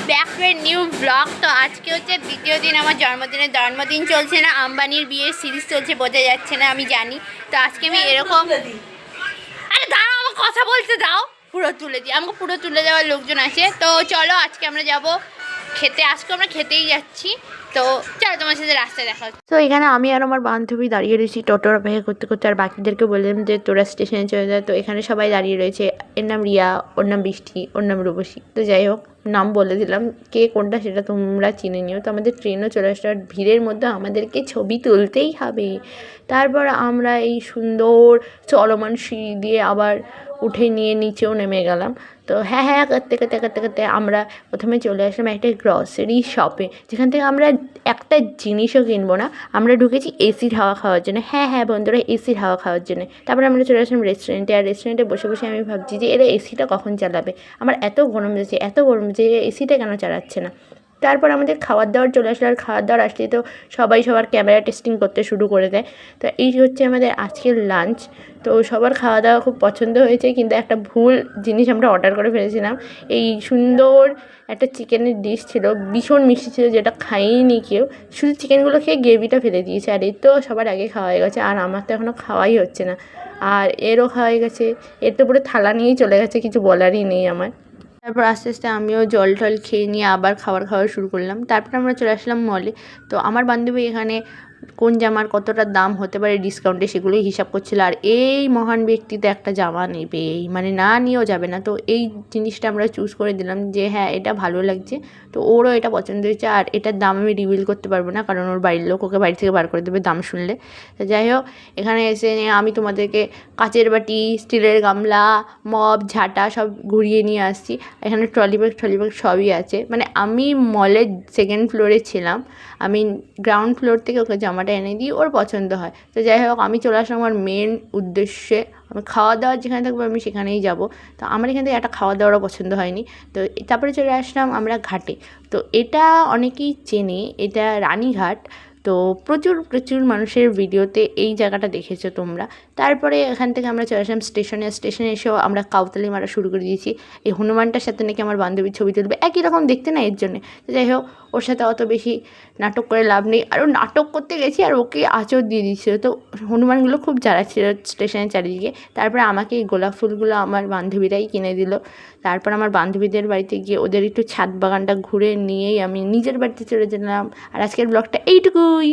Back to a new blog. তো আজকে হচ্ছে দ্বিতীয় দিন আমার জন্মদিন চলছে না, আম্বানির বিয়ের সিরিজ চলছে, বোঝা যাচ্ছে না আমি জানি। তো আজকে আমি এরকম, আরে দাঁড়াও আমার কথা বলতে দাও, পুরো তুলে দিই, আমাকে পুরো তুলে দেওয়ার লোকজন আছে। তো চলো আজকে আমরা যাব খেতে, আজকে আমরা খেতেই যাচ্ছি। তো চলো তোমার সাথে রাস্তায় দেখা হচ্ছে। তো এখানে আমি আর আমার বান্ধবী দাঁড়িয়ে রয়েছি টোটোর অপেক্ষা করতে করতে, আর বাকিদেরকে বললাম যে তোরা স্টেশনে চলে যায়। তো এখানে সবাই দাঁড়িয়ে রয়েছে, এর নাম রিয়া, ওর নাম বৃষ্টি, ওর নাম রূপসী। তো যাই হোক, নাম বলে দিলাম, কে কোনটা সেটা তোমরা চিনে নিও। তো আমাদের ট্রেনও চলে আসলো, আর ভিড়ের মধ্যে আমাদেরকে ছবি তুলতেই হবে। তারপর আমরা এই সুন্দর চলমান সিঁড়ি দিয়ে আবার উঠে নিয়ে নিচেও নেমে গেলাম। তো হ্যাঁ করতে করতে করতে করতে আমরা প্রথমে চলে আসলাম একটা গ্রসারি শপে, যেখান থেকে আমরা একটা জিনিসও কিনবো না, আমরা ঢুকেছি এসির হাওয়া খাওয়ার জন্য। হ্যাঁ বন্ধুরা, এসির হাওয়া খাওয়ার জন্য। তারপরে আমরা চলে আসলাম রেস্টুরেন্টে, আর রেস্টুরেন্টে বসে বসে আমি ভাবছি যে এরা এসিটা কখন চালাবে। আমার এত গরম যে এসিটা কেন চালাচ্ছে না। তারপর আমাদের খাবার দাবার চলে আসলো, আর খাবার দাবার আসলেই তো সবাই সবার ক্যামেরা টেস্টিং করতে শুরু করে দেয়। তো এই হচ্ছে আমাদের আজকের লাঞ্চ। তো সবার খাওয়া দাওয়া খুব পছন্দ হয়েছে, কিন্তু একটা ভুল জিনিস আমরা অর্ডার করে ফেলেছিলাম। এই সুন্দর একটা চিকেনের ডিশ ছিল, ভীষণ মিষ্টি ছিল, যেটা খাইনি কেউ, শুধু চিকেনগুলো খেয়ে গ্রেভিটা ফেলে দিয়েছে। আর এর তো সবার আগে খাওয়া হয়ে গেছে, আর আমার তো এখনও খাওয়াই হচ্ছে না। আর এরও খাওয়া হয়ে গেছে, এর তো পুরো থালা নিয়েই চলে গেছে, কিছু বলারই নেই আমার। তারপর আস্তে আস্তে আমিও জল টল খেয়ে নিয়ে আবার খাওয়া শুরু করলাম। তারপর আমরা চলে আসলাম মলে। তো আমার বান্ধবী এখানে কোন জামার কতটা দাম হতে পারে ডিসকাউন্টে সেগুলোই হিসাব করছিল, আর এই মহান ব্যক্তি তো একটা জামা নেবেই, মানে না নিয়েও যাবে না। তো এই জিনিসটা আমরা চুজ করে দিলাম যে হ্যাঁ এটা ভালো লাগছে। তো ওরও এটা পছন্দ হয়েছে, আর এটার দাম আমি রিভিল করতে পারবো না, কারণ ওর বাড়ির লোক ওকে বাড়ি থেকে বার করে দেবে দাম শুনলে। তো যাই হোক, এখানে এসে আমি তোমাদেরকে কাচের বাটি, স্টিলের গামলা, মগ, ঝাঁটা সব ঘুরিয়ে নিয়ে আসছি। এখানে ট্রলি ব্যাগ সবই আছে। মানে আমি মলের সেকেন্ড ফ্লোরে ছিলাম, আমি গ্রাউন্ড ফ্লোর থেকে ওকে জামাটা এনে দিই, ওর পছন্দ হয়। তো যাই হোক, আমি চলে আসলাম আমার মেন উদ্দেশ্যে। আমি খাওয়া দাওয়া যেখানে থাকবো আমি সেখানেই যাব। তো আমার এখান থেকে একটা খাওয়া দাওয়ারও পছন্দ হয়নি। তো তারপরে চলে আসলাম আমরা ঘাটে। তো এটা অনেকেই চেনে, এটা রানীঘাট। তো প্রচুর মানুষের ভিডিওতে এই জায়গাটা দেখেছো তোমরা। তারপরে এখান থেকে আমরা চলে আসলাম স্টেশনে এসেও আমরা কাউতালি মারা শুরু করে দিয়েছি। এই হনুমানটার সাথে নাকি আমার বান্ধবীর ছবি তুলবে, একই রকম দেখতে না, এর জন্যে। তো যাই হোক, ওর সাথে অত বেশি নাটক করে লাভ নেই, আর ও নাটক করতে গেছি আর ওকে আঁচড় দিয়ে দিচ্ছিলো। তো হনুমানগুলো খুব জ্বালাচ্ছিল স্টেশনের চারিদিকে। তারপরে আমাকে এই গোলাপ ফুলগুলো আমার বান্ধবীরাই কিনে দিল। তারপর আমার বান্ধবীদের বাড়িতে গিয়ে ওদের একটু ছাদ বাগানটা ঘুরে নিয়েই আমি নিজের বাড়িতে চলে যেলাম। আর আজকের ব্লগটা এইটুকুই।